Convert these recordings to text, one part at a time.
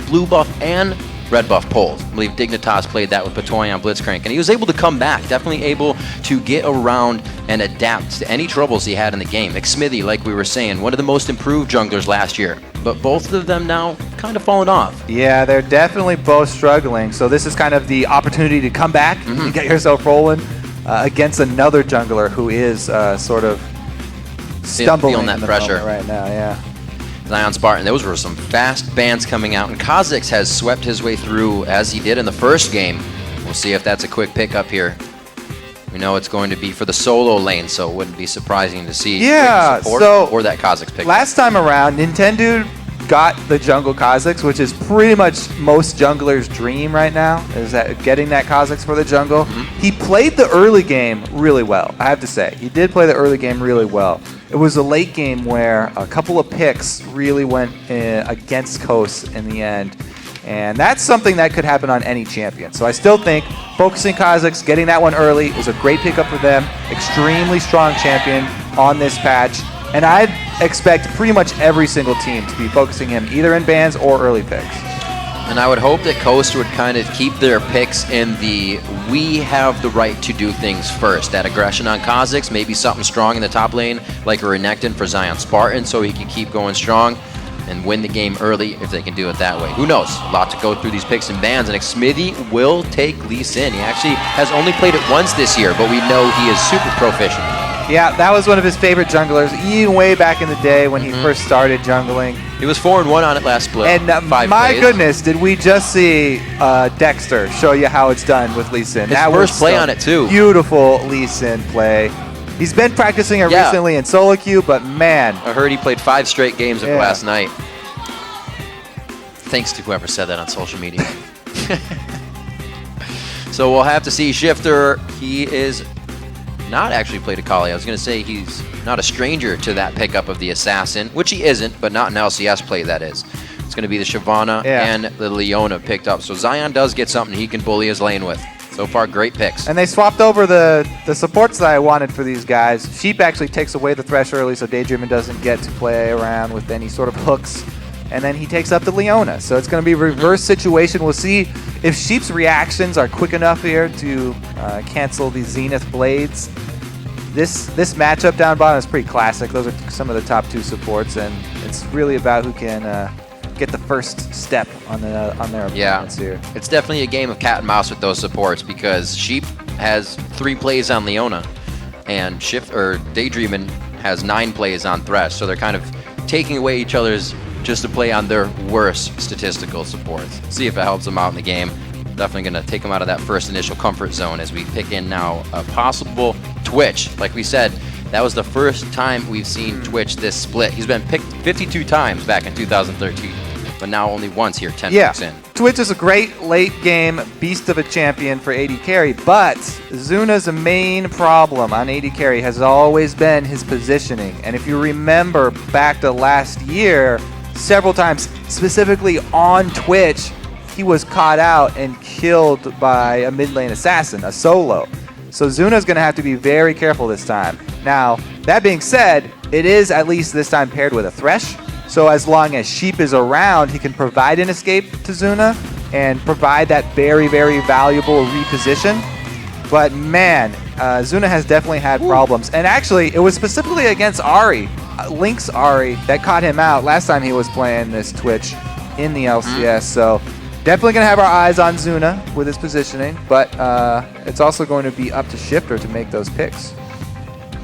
blue buff and red buff pulls. I believe Dignitas played that with Patoy on Blitzcrank, and he was able to come back, definitely able to get around and adapt to any troubles he had in the game. Xmithie, like we were saying, one of the most improved junglers last year, but both of them now kind of fallen off. Yeah, they're definitely both struggling, so this is kind of the opportunity to come back and get yourself rolling against another jungler who is sort of stumbling feeling that in the pressure right now, yeah. ZionSpartan, those were some fast bans coming out, and Kha'Zix has swept his way through as he did in the first game. We'll see if that's a quick pickup here. We know it's going to be for the solo lane, so it wouldn't be surprising to see support or that Kha'Zix pickup. Last time around, Nintendude got the jungle Kha'Zix, which is pretty much most junglers' dream right now, is that getting that Kha'Zix for the jungle. He played the early game really well, I have to say. He did play the early game really well. It was a late game where a couple of picks really went against Coast in the end. And that's something that could happen on any champion. So I still think focusing Kha'Zix, getting that one early is a great pickup for them. Extremely strong champion on this patch. And I'd expect pretty much every single team to be focusing him either in bans or early picks. And I would hope that Coast would kind of keep their picks in the we have the right to do things first. That aggression on Kha'Zix, maybe something strong in the top lane like a Renekton for ZionSpartan so he can keep going strong and win the game early if they can do it that way. Who knows? A lot to go through these picks and bans, and Xmithie will take Lee Sin. He actually has only played it once this year, but we know he is super proficient. Yeah, that was one of his favorite junglers, even way back in the day when he first started jungling. He was 4-1 on it last split. And my goodness, did we just see Dexter show you how it's done with Lee Sin. His first play on it, too. Beautiful Lee Sin play. He's been practicing it recently in solo queue, but man. I heard he played 5 straight games of last night. Thanks to whoever said that on social media. So we'll have to see Shiphtur. He is not actually played Akali. I was going to say he's not a stranger to that pickup of the Assassin, which he isn't, but not an LCS play, that is. It's going to be the Shyvana and the Leona picked up. So Zion does get something he can bully his lane with. So far, great picks. And they swapped over the supports that I wanted for these guys. Sheep actually takes away the Thresh early, so Daydreamin doesn't get to play around with any sort of hooks. And then he takes up the Leona. So it's going to be a reverse situation. We'll see if Sheep's reactions are quick enough here to cancel the Zenith Blades. This matchup down bottom is pretty classic. Those are some of the top 2 supports, and it's really about who can get the first step on their opponents here. It's definitely a game of cat and mouse with those supports because Sheep has 3 plays on Leona, and Daydreamin has 9 plays on Thresh. So they're kind of taking away each other's just to play on their worst statistical supports. See if it helps them out in the game. Definitely going to take them out of that first initial comfort zone as we pick in now a possible Twitch. Like we said, that was the first time we've seen Twitch this split. He's been picked 52 times back in 2013, but now only once here, 10 picks in. Twitch is a great late game beast of a champion for AD carry, but Zuna's main problem on AD carry has always been his positioning. And if you remember back to last year, several times, specifically on Twitch, he was caught out and killed by a mid lane assassin, a solo. So Zuna's going to have to be very careful this time. Now, that being said, it is at least this time paired with a Thresh. So as long as Sheep is around, he can provide an escape to Zuna and provide that very, very valuable reposition. But man, Zuna has definitely had problems. And actually, it was specifically against Ahri, Link's Ahri, that caught him out last time he was playing this Twitch in the LCS. So definitely going to have our eyes on Zuna with his positioning, but it's also going to be up to Shiphtur to make those picks.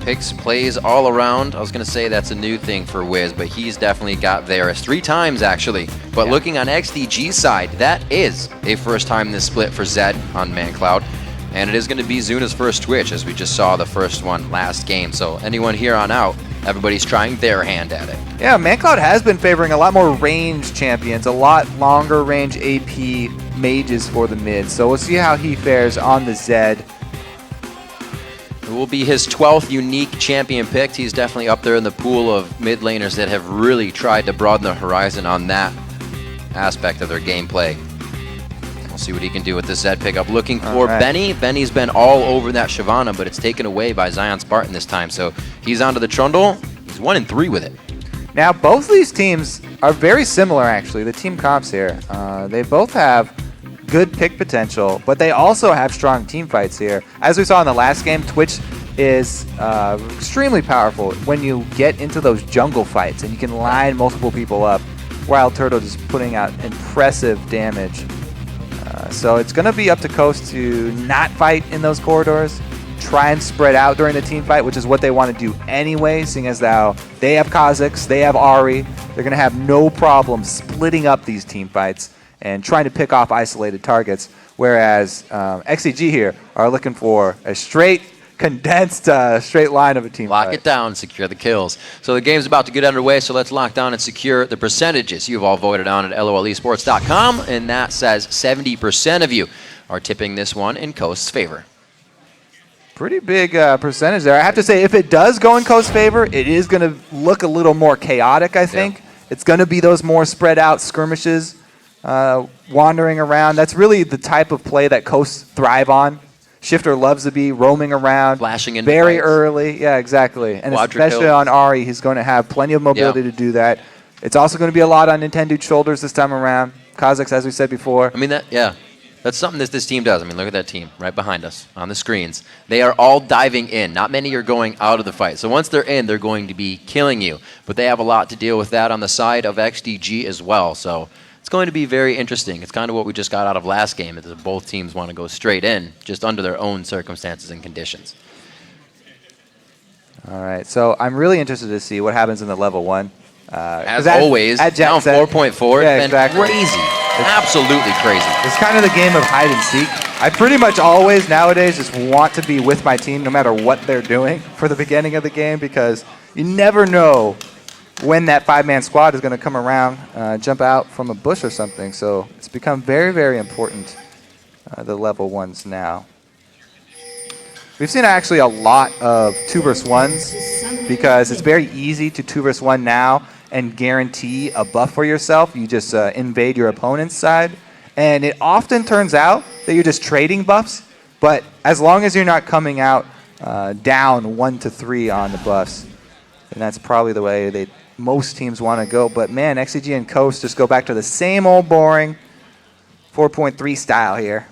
Picks, plays all around. I was going to say that's a new thing for Wiz, but he's definitely got Varus 3 times actually. But looking on XDG's side, that is a first time this split for Zed on Mancloud. And it is going to be Zuna's first Twitch, as we just saw the first one last game. So anyone here on out, everybody's trying their hand at it. Yeah, Mancloud has been favoring a lot more range champions, a lot longer range AP mages for the mid. So we'll see how he fares on the Zed. It will be his 12th unique champion picked. He's definitely up there in the pool of mid laners that have really tried to broaden the horizon on that aspect of their gameplay. We'll see what he can do with this Zed pickup. Looking for Benny. Benny's been all over that Shyvana, but it's taken away by ZionSpartan this time. So he's onto the Trundle. He's 1-3 with it. Now, both of these teams are very similar, actually, the team comps here. They both have good pick potential, but they also have strong team fights here. As we saw in the last game, Twitch is extremely powerful when you get into those jungle fights and you can line multiple people up. Wild Turtle just putting out impressive damage. So it's going to be up to Coast to not fight in those corridors, try and spread out during the team fight, which is what they want to do anyway, seeing as though they have Kha'Zix, they have Ahri. They're going to have no problem splitting up these team fights and trying to pick off isolated targets, whereas XDG here are looking for a straight, condensed straight line of a team fight. Lock it down, secure the kills. So the game's about to get underway, so let's lock down and secure the percentages. You've all voted on at lolesports.com, and that says 70% of you are tipping this one in Coast's favor. Pretty big percentage there. I have to say, if it does go in Coast's favor, it is going to look a little more chaotic, I think. Yeah. It's going to be those more spread out skirmishes, wandering around. That's really the type of play that Coast thrive on. Shiphtur loves to be roaming around. Flashing in very fights. Early. Yeah, exactly. And Quadra especially kills. on Ahri, he's going to have plenty of mobility to do that. It's also going to be a lot on Nintendude's shoulders this time around. Kha'Zix, as we said before. I mean, that's something that this team does. I mean, look at that team right behind us on the screens. They are all diving in. Not many are going out of the fight. So once they're in, they're going to be killing you. But they have a lot to deal with that on the side of XDG as well. So it's going to be very interesting. It's kind of what we just got out of last game, that both teams want to go straight in, just under their own circumstances and conditions. All right, so I'm really interested to see what happens in the level 1. As always, down 4.4. Yeah, It's been exactly. crazy. Absolutely crazy. It's kind of the game of hide and seek. I pretty much always nowadays just want to be with my team no matter what they're doing for the beginning of the game, because you never know when that 5-man squad is going to come around, jump out from a bush or something. So it's become very, very important, the level 1s now. We've seen actually a lot of 2vs1s because it's very easy to 2vs1 now and guarantee a buff for yourself. You just invade your opponent's side. And it often turns out that you're just trading buffs, but as long as you're not coming out down 1 to 3 on the buffs, then that's probably the way most teams want to go. But man, XDG and Coast just go back to the same old boring 4.3 style here.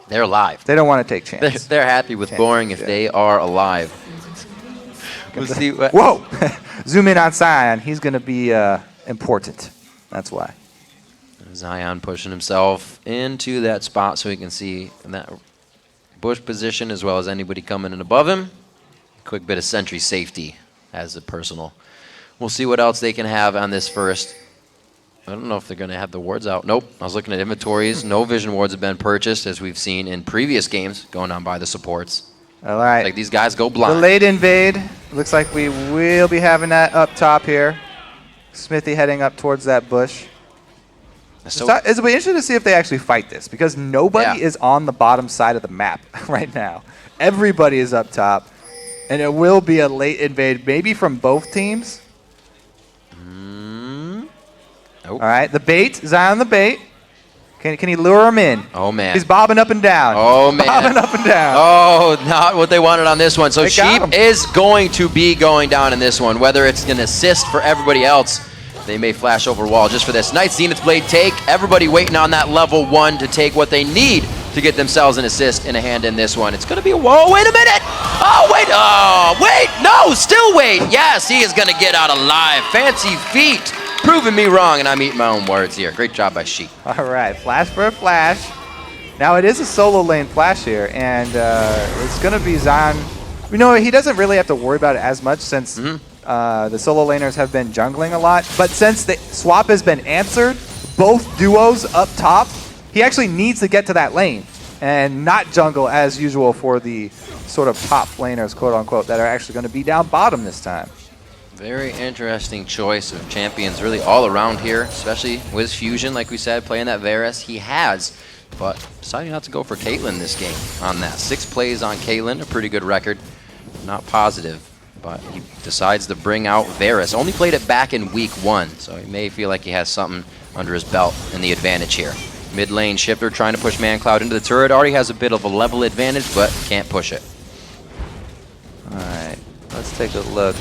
They're alive. They don't want to take chances. They're happy with boring if they are alive. We'll see what. Whoa! Zoom in on Zion. He's going to be important. That's why. Zion pushing himself into that spot so he can see in that bush position as well as anybody coming in above him. Quick bit of sentry safety as a personal. We'll see what else they can have on this first. I don't know if they're going to have the wards out. Nope. I was looking at inventories. No vision wards have been purchased, as we've seen in previous games going on by the supports. All right. Like these guys go blind. The late invade. Looks like we will be having that up top here. Xmithie heading up towards that bush. So It'll be interesting to see if they actually fight this, because nobody is on the bottom side of the map right now. Everybody is up top, and it will be a late invade, maybe from both teams. Nope. All right, the bait, Zion the bait. Can he lure him in? Oh, man. He's bobbing up and down. Oh, man. Bobbing up and down. Oh, not what they wanted on this one. So They got Sheep him. is going to be going down in this one. Whether it's an assist for everybody else, they may flash over wall just for this. Nice Zenith's Blade take. Everybody waiting on that level 1 to take what they need to get themselves an assist in a hand in this one. It's going to be a... Whoa, wait a minute. Oh, wait. Oh, wait. No, still wait. Yes, he is going to get out alive. Fancy feet. Proving me wrong, and I'm eating my own words here. Great job by Sheep. All right, flash for a flash. Now it is a solo lane flash here, and it's going to be Zion. You know, he doesn't really have to worry about it as much since the solo laners have been jungling a lot. But since the swap has been answered, both duos up top, he actually needs to get to that lane and not jungle as usual for the sort of top laners, quote unquote, that are actually going to be down bottom this time. Very interesting choice of champions really all around here, especially WizFujiiN, like we said, playing that Varus. He has, but deciding not to go for Caitlyn this game on that. 6 plays on Caitlyn, a pretty good record. Not positive, but he decides to bring out Varus. Only played it back in week 1, so he may feel like he has something under his belt in the advantage here. Mid lane, Shiphtur trying to push Mancloud into the turret. Already has a bit of a level advantage, but can't push it. All right, let's take a look.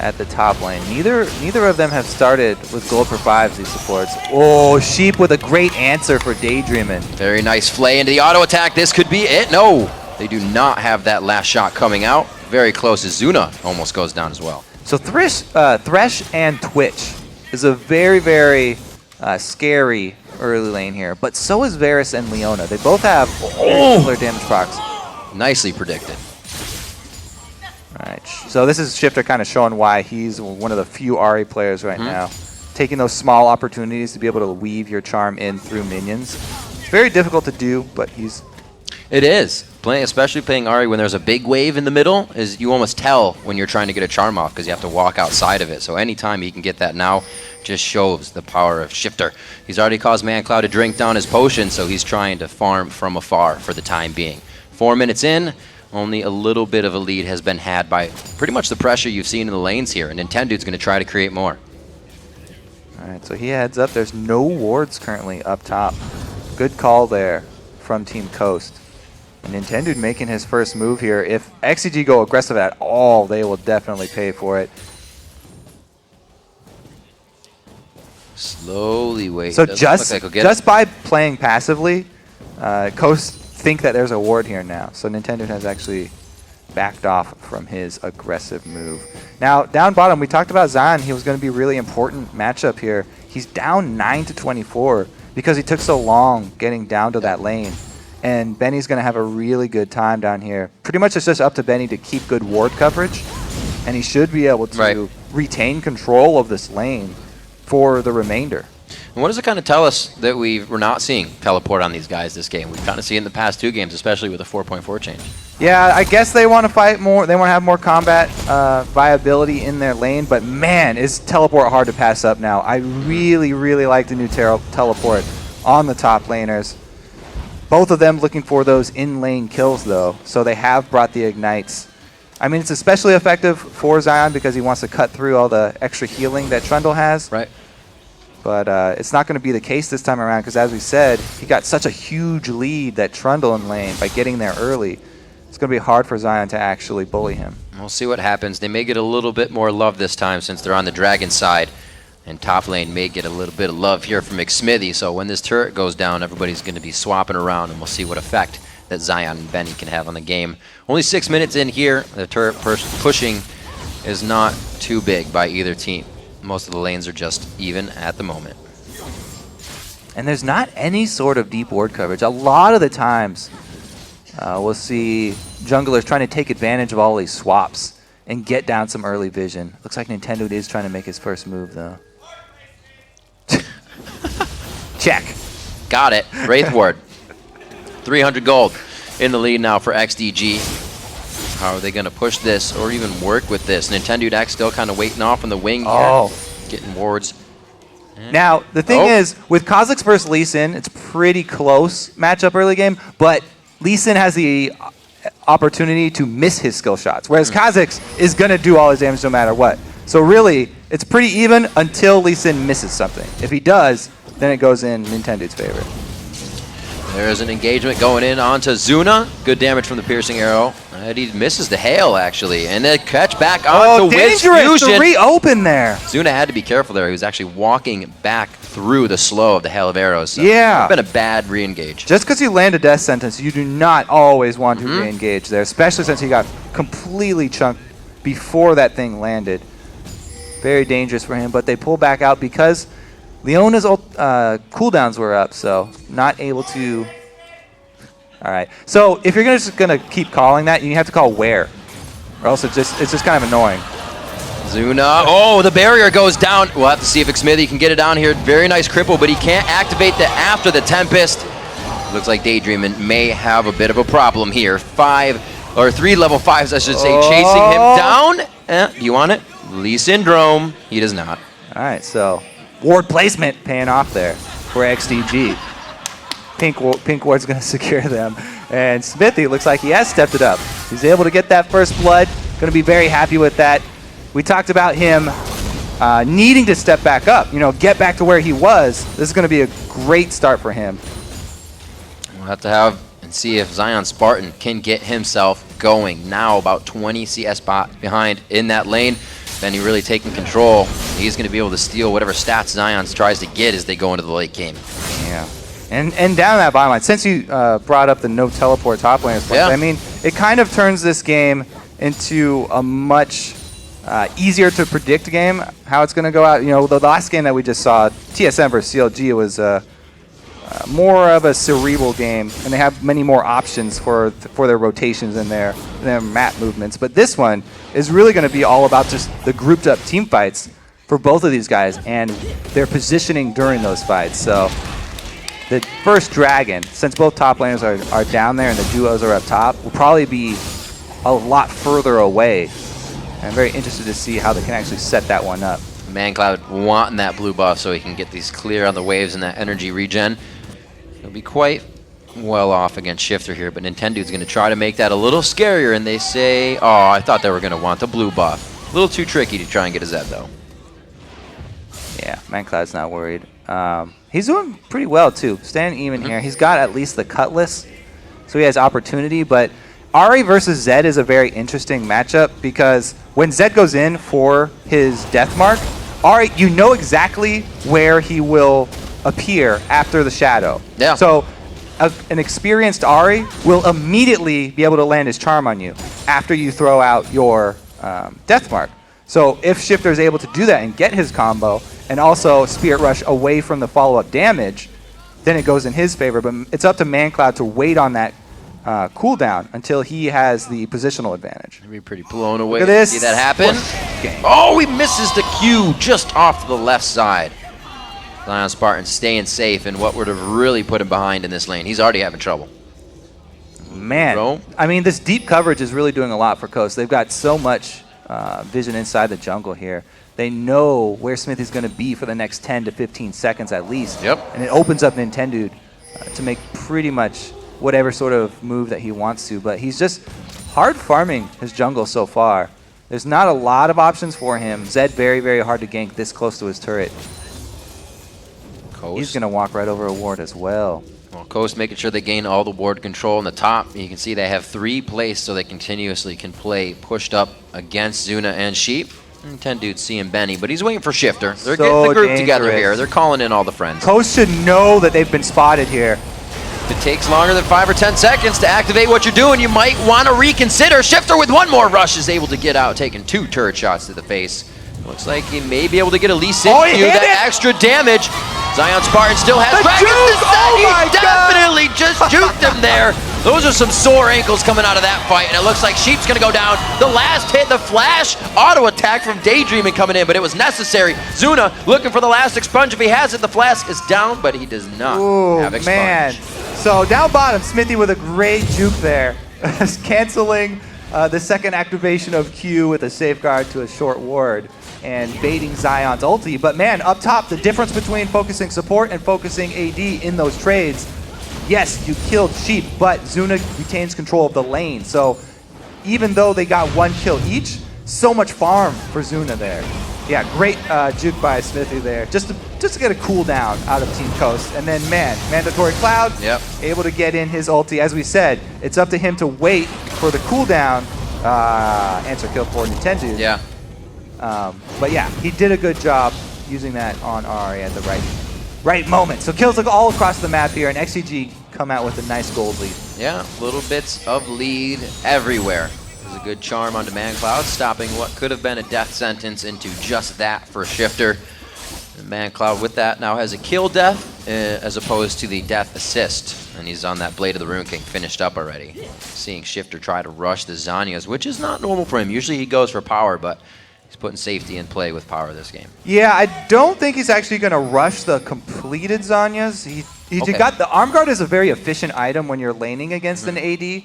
at the top lane. Neither of them have started with gold for 5s, these supports. Oh, Sheep with a great answer for Daydreamin. Very nice flay into the auto attack. This could be it. No, they do not have that last shot coming out. Very close as Zuna almost goes down as well. So Thresh and Twitch is a very, very scary early lane here, but so is Varus and Leona. They both have similar damage procs. Nicely predicted. All right, so this is Shiphtur kind of showing why he's one of the few Ahri players right now. Taking those small opportunities to be able to weave your charm in through minions. It's very difficult to do, but he's... It is. Especially playing Ahri when there's a big wave in the middle, is you almost tell when you're trying to get a charm off because you have to walk outside of it. So anytime he can get that now, just shows the power of Shiphtur. He's already caused Mancloud to drink down his potion, so he's trying to farm from afar for the time being. 4 minutes in, only a little bit of a lead has been had by pretty much the pressure you've seen in the lanes here, and Nintendude's going to try to create more. All right, so he heads up. There's no wards currently up top. Good call there from Team Coast. And Nintendude making his first move here. If XDG go aggressive at all, they will definitely pay for it. Slowly wait. So just by playing passively, Coast think that there's a ward here now. So Nintendude has actually backed off from his aggressive move. Now, down bottom, we talked about Zion. He was going to be a really important matchup here. He's down 9-24 because he took so long getting down to that lane. And Benny's going to have a really good time down here. Pretty much it's just up to Benny to keep good ward coverage. And he should be able to retain control of this lane for the remainder. And what does it kind of tell us that we're not seeing teleport on these guys this game? We've kind of seen it in the past 2 games, especially with the 4.4 change. Yeah, I guess they want to fight more. They want to have more combat viability in their lane. But man, is teleport hard to pass up now. I really, really like the new teleport on the top laners. Both of them looking for those in-lane kills, though. So they have brought the ignites. I mean, it's especially effective for Zion because he wants to cut through all the extra healing that Trundle has. Right. But it's not going to be the case this time around because, as we said, he got such a huge lead, that Trundle in lane, by getting there early. It's going to be hard for Zion to actually bully him. We'll see what happens. They may get a little bit more love this time since they're on the Dragon side. And top lane may get a little bit of love here from Xmithie. So when this turret goes down, everybody's going to be swapping around, and we'll see what effect that Zion and Benny can have on the game. Only 6 minutes in here. The turret pushing is not too big by either team. Most of the lanes are just even at the moment. And there's not any sort of deep ward coverage. A lot of the times, we'll see junglers trying to take advantage of all these swaps and get down some early vision. Looks like Nintendude is trying to make his first move, though. Check. Got it. Wraith Ward. 300 gold in the lead now for XDG. How are they going to push this or even work with this? NintendudeX still kind of waiting off on the wing here. Getting wards. Now, the thing is, with Kha'Zix versus Lee Sin, it's pretty close matchup early game, but Lee Sin has the opportunity to miss his skill shots, whereas Kha'Zix is going to do all his damage no matter what. So really, it's pretty even until Lee Sin misses something. If he does, then it goes in Nintendude's favor. There's an engagement going in onto Zuna. Good damage from the piercing arrow. And he misses the hail, actually. And then catch back onto dangerous to reopen there. Zuna had to be careful there. He was actually walking back through the slow of the hail of arrows. So yeah. It's been a bad re-engage. Just because you land a death sentence, you do not always want to re-engage there, especially since he got completely chunked before that thing landed. Very dangerous for him, but they pull back out because Leona's cooldowns were up, so not able to... All right. So if you're just going to keep calling that, you have to call where, or else it's just kind of annoying. Zuna. Oh, the barrier goes down. We'll have to see if Xmithie can get it down here. Very nice cripple, but he can't activate the after the Tempest. Looks like Daydreamin may have a bit of a problem here. 3 level 5s, I should say, chasing him down. Do you want it? Lee Syndrome. He does not. All right, so ward placement paying off there for XDG. Pink Ward's going to secure them. And Xmithie looks like he has stepped it up. He's able to get that first blood. Going to be very happy with that. We talked about him needing to step back up, get back to where he was. This is going to be a great start for him. We'll have to have and see if ZionSpartan can get himself going. Now about 20 CS behind in that lane. Benny really taking control. He's going to be able to steal whatever stats Zion tries to get as they go into the late game. Yeah. And down that bottom line, since you brought up the no teleport top lane, I mean, it kind of turns this game into a much easier to predict game, how it's going to go out. You know, the last game that we just saw, TSM versus CLG, was more of a cerebral game, and they have many more options for their rotations and their map movements. But this one is really going to be all about just the grouped up team fights for both of these guys and their positioning during those fights. So the first Dragon, since both top laners are down there and the duos are up top, will probably be a lot further away. I'm very interested to see how they can actually set that one up. Mancloud wanting that blue buff so he can get these clear on the waves and that energy regen. He'll be quite well off against Shiphtur here, but Nintendude's going to try to make that a little scarier, and they say, oh, I thought they were going to want the blue buff. A little too tricky to try and get a Zed, though. Yeah, Mancloud's not worried. He's doing pretty well, too. Staying even here. He's got at least the Cutlass, so he has opportunity, but Ahri versus Zed is a very interesting matchup because when Zed goes in for his death mark, Ahri, you know exactly where he will appear after the shadow. Yeah. So an experienced Ahri will immediately be able to land his charm on you after you throw out your death mark. So if Shiphtur is able to do that and get his combo and also Spirit Rush away from the follow-up damage, then it goes in his favor. But it's up to Mancloud to wait on that cooldown until he has the positional advantage. I'd be pretty blown away Look at to this. see that happen. Oh, he misses the Q just off to the left side. ZionSpartan staying safe and what would have really put him behind in this lane. He's already having trouble. Man, I mean, this deep coverage is really doing a lot for Coast. They've got so much vision inside the jungle here. They know where Xmithie's going to be for the next 10 to 15 seconds at least. Yep. And it opens up Nintendude to make pretty much whatever sort of move that he wants to. But he's just hard farming his jungle so far. There's not a lot of options for him. Zed very, very hard to gank this close to his turret. Coast. He's going to walk right over a ward as well. Well, Coast making sure they gain all the ward control on the top. You can see they have 3 placed so they continuously can play pushed up against Zuna and Sheep. Nintendude's seeing Benny, but he's waiting for Shiphtur. They're getting the group together here. They're calling in all the friends. Coast should know that they've been spotted here. If it takes longer than 5 or 10 seconds to activate what you're doing, you might want to reconsider. Shiphtur with one more rush is able to get out, taking 2 turret shots to the face. Looks like he may be able to get a Lee Sin Q, that extra damage. ZionSpartan still has Dragons. He definitely just juked him there. Those are some sore ankles coming out of that fight, and it looks like Sheep's gonna go down. The last hit, the flash auto attack from Daydreamin coming in, but it was necessary. Zuna looking for the last expunge. If he has it, the flask is down, but he does not have expunge. Man. So down bottom, Xmithie with a great juke there, canceling the second activation of Q with a safeguard to a short ward and baiting Zion's ulti. But man, up top, the difference between focusing support and focusing AD in those trades, yes, you killed Sheep, but Zuna retains control of the lane. So even though they got 1 kill each, so much farm for Zuna there. Yeah, great juke by Xmithie there, just to get a cooldown out of Team Coast. And then, man, Mandatory Cloud, able to get in his ulti. As we said, it's up to him to wait for the cooldown answer kill for Nintendude. Yeah. But yeah, he did a good job using that on Ahri at the right moment. So kills look all across the map here, and XDG come out with a nice gold lead. Yeah, little bits of lead everywhere. There's a good charm onto Mancloud, stopping what could have been a death sentence into just that for Shiphtur. And Mancloud with that now has a kill death as opposed to the death assist. And he's on that Blade of the Rune King finished up already. Seeing Shiphtur try to rush the Zanyas, which is not normal for him. Usually he goes for power, but he's putting safety in play with power this game. Yeah, I don't think he's actually going to rush the completed Zanyas. He got the Arm Guard is a very efficient item when you're laning against an AD.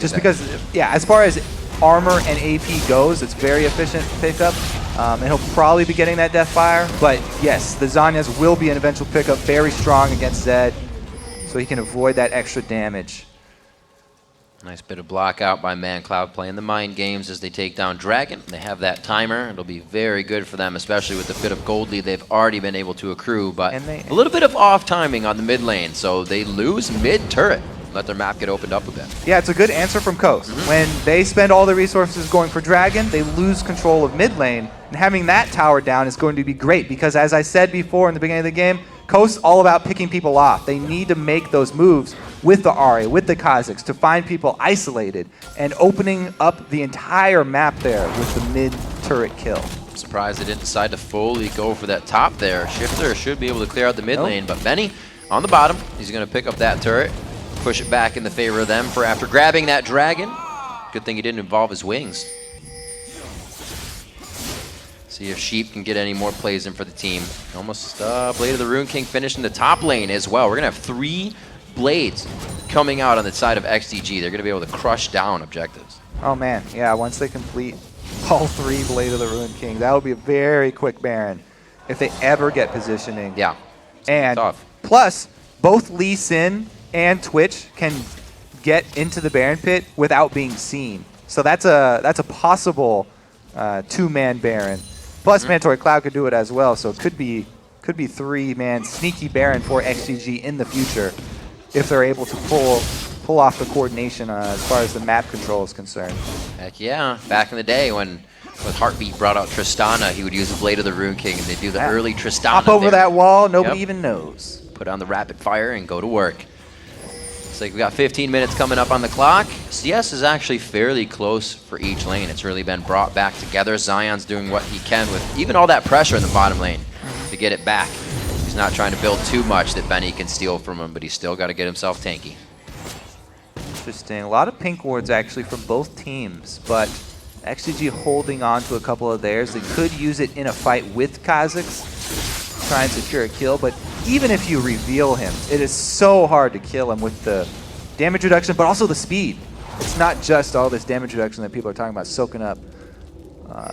Just because, yeah, as far as armor and AP goes, it's very efficient pickup. And he'll probably be getting that Deathfire. But yes, the Zanyas will be an eventual pickup, very strong against Zed, so he can avoid that extra damage. Nice bit of block out by Mancloud playing the mind games as they take down Dragon. They have that timer. It'll be very good for them, especially with the bit of gold lead they've already been able to accrue. But a little bit of off timing on the mid lane, so they lose mid turret. let their map get opened up a bit. Yeah, it's a good answer from Coast. When they spend all their resources going for Dragon, they lose control of mid lane, and having that tower down is going to be great because, as I said before in the beginning of the game, Coast's all about picking people off. They need to make those moves with the Ahri, with the Kha'Zix, to find people isolated and opening up the entire map there with the mid turret kill. I'm surprised they didn't decide to fully go for that top there. Shiphtur should be able to clear out the mid lane, but Benny on the bottom, he's going to pick up that turret, push it back in the favor of them for after grabbing that dragon. Good thing he didn't involve his wings. See if Sheep can get any more plays in for the team. Almost Blade of the Rune King finished in the top lane as well. We're going to have 3 blades coming out on the side of XDG. They're going to be able to crush down objectives. Oh man, yeah, once they complete all 3 Blade of the Ruined King, that would be a very quick Baron if they ever get positioning. Yeah, and tough. Plus, both Lee Sin and Twitch can get into the Baron pit without being seen. So that's a possible 2-man Baron. Plus, Mandatory Cloud could do it as well, so it could be 3-man sneaky Baron for XGG in the future if they're able to pull off the coordination as far as the map control is concerned. Heck yeah. Back in the day when Heartbeat brought out Tristana, he would use the Blade of the Rune King and they'd do the early Tristana. Hop over that wall, nobody even knows. Put on the rapid fire and go to work. Looks like we got 15 minutes coming up on the clock. CS is actually fairly close for each lane. It's really been brought back together. Zion's doing what he can with even all that pressure in the bottom lane to get it back. He's not trying to build too much that Benny can steal from him, but he's still got to get himself tanky. Interesting. A lot of pink wards actually from both teams, but XGG holding on to a couple of theirs. They could use it in a fight with Kha'Zix, try and secure a kill, but even if you reveal him, it is so hard to kill him with the damage reduction, but also the speed. It's not just all this damage reduction that people are talking about, soaking up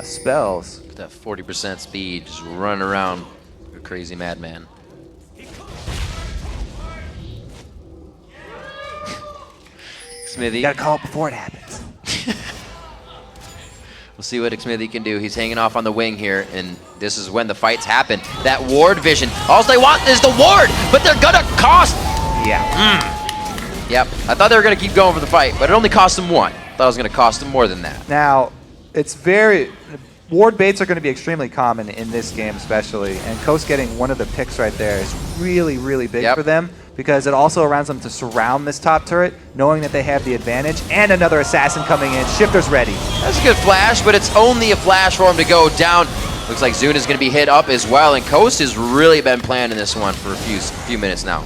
spells. That 40% speed, just running around a crazy madman. Xmithie. You gotta call it before it happens. We'll see what Xmithie can do. He's hanging off on the wing here, and this is when the fights happen. That ward vision. All they want is the ward, but they're gonna cost. Yeah. Yep. I thought they were gonna keep going for the fight, but it only cost them 1. Thought it was gonna cost them more than that. Now, ward baits are going to be extremely common in this game especially, and Coast getting one of the picks right there is really, really big for them because it also allows them to surround this top turret, knowing that they have the advantage, and another assassin coming in. Shiphtur's ready. That's a good flash, but it's only a flash for him to go down. Looks like Zuna's going to be hit up as well, and Coast has really been planning this one for a few minutes now.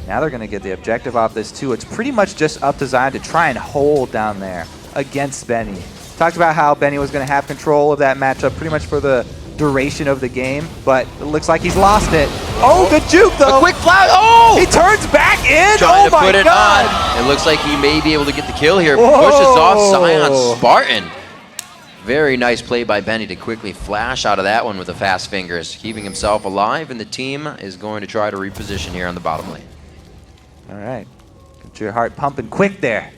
Now they're going to get the objective off this too. It's pretty much just up to Zion to try and hold down there against Benny. Talked about how Benny was going to have control of that matchup pretty much for the duration of the game, but it looks like he's lost it. Oh, good juke though. A quick flash. Oh! He turns back in. Trying oh to my put it God. on. It looks like he may be able to get the kill here. Whoa. Pushes off ZionSpartan. Very nice play by Benny to quickly flash out of that one with the fast fingers, keeping himself alive, and the team is going to try to reposition here on the bottom lane. All right. Get your heart pumping quick there.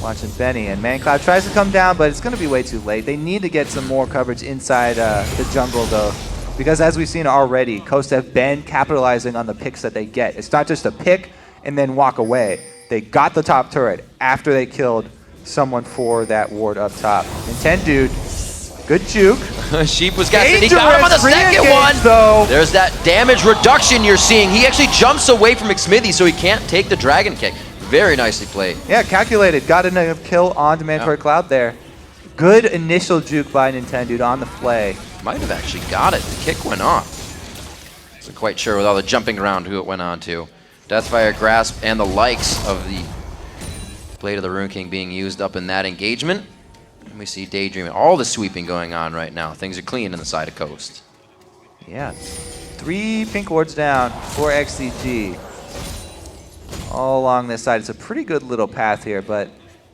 Watching Benny, and Mancloud tries to come down, but it's going to be way too late. They need to get some more coverage inside the jungle, though, because as we've seen already, Coast have been capitalizing on the picks that they get. It's not just a pick and then walk away. They got the top turret after they killed someone for that ward up top. Nintendude, good juke. Sheep was guessing. He got him on the second one. Though. There's that damage reduction you're seeing. He actually jumps away from Xmithie, so he can't take the dragon kick. Very nicely played. Yeah, calculated. Got a kill on Mandatory Cloud there. Good initial juke by Nintendude on the play. Might have actually got it. The kick went off. Wasn't quite sure with all the jumping around who it went on to. Deathfire Grasp and the likes of the Blade of the Rune King being used up in that engagement. And we see Daydreamin. All the sweeping going on right now. Things are clean on the side of Coast. Yeah. 3 pink wards down for XDG. All along this side. It's a pretty good little path here, but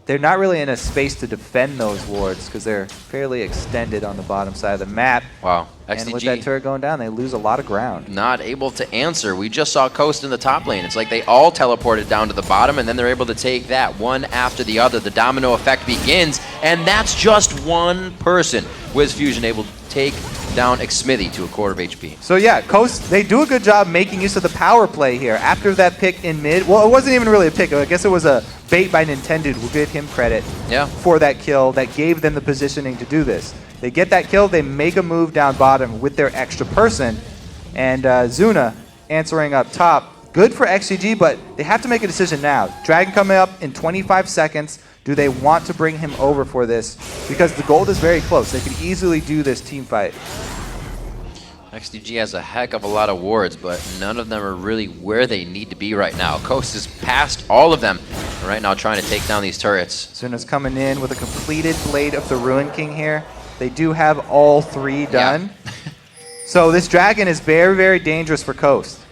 they're not really in a space to defend those wards because they're fairly extended on the bottom side of the map. Wow. XDG, and with that turret going down, they lose a lot of ground. Not able to answer. We just saw Coast in the top lane. It's like they all teleported down to the bottom, and then they're able to take that one after the other. The domino effect begins, and that's just one person. WizFujiiN able to take down Xmithie to a quarter of HP. So yeah, Coast, they do a good job making use of the power play here. After that pick in mid, well, it wasn't even really a pick. I guess it was a bait by Nintendude. We'll give him credit for that kill that gave them the positioning to do this. They get that kill, they make a move down bottom with their extra person, and Zuna answering up top. Good for XDG, but they have to make a decision now. Dragon coming up in 25 seconds. Do they want to bring him over for this? Because the gold is very close. They could easily do this team fight. XDG has a heck of a lot of wards, but none of them are really where they need to be right now. Coast is past all of them right now, trying to take down these turrets. Zuna's coming in with a completed Blade of the Ruin King here. They do have all 3 done. Yeah. So this dragon is very, very dangerous for Coast.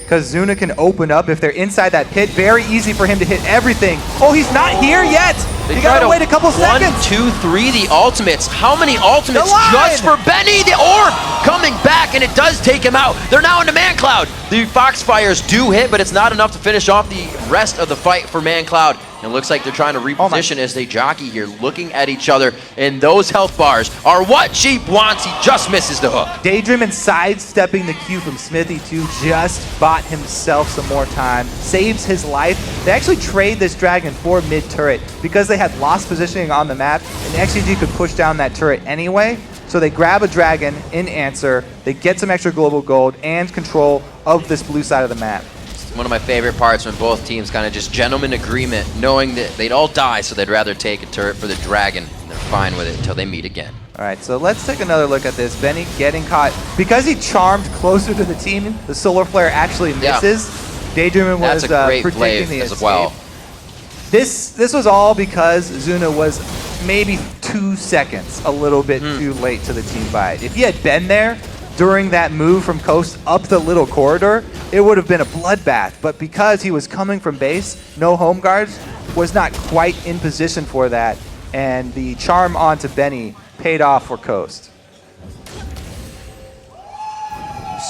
Because Zuna can open up if they're inside that pit. Very easy for him to hit everything. Oh, he's not here yet. You gotta wait a couple seconds. 1, 2, 3, the ultimates. How many ultimates just for Benny? The orb coming back, and it does take him out. They're now into Mancloud. The Foxfires do hit, but it's not enough to finish off the rest of the fight for Mancloud. It looks like they're trying to reposition as they jockey here, looking at each other, and those health bars are what Sheep wants. He just misses the hook. Daydreamin sidestepping the Q from Xmithie to just bought himself some more time, saves his life. They actually trade this dragon for mid turret because they had lost positioning on the map, and XDG could push down that turret anyway. So they grab a dragon in answer, they get some extra global gold and control of this blue side of the map. One of my favorite parts when both teams kind of just gentleman agreement, knowing that they'd all die, so they'd rather take a turret for the dragon. And they're fine with it until they meet again. All right, so let's take another look at this. Benny getting caught. Because he charmed closer to the team, the Solar Flare actually misses. Daydreamin was predicting the escape. As well. This was all because Zuna was maybe 2 seconds a little bit too late to the team fight. If he had been there during that move from Coast up the little corridor, it would have been a bloodbath. But because he was coming from base, no home guards, was not quite in position for that. And the charm onto Benny paid off for Coast.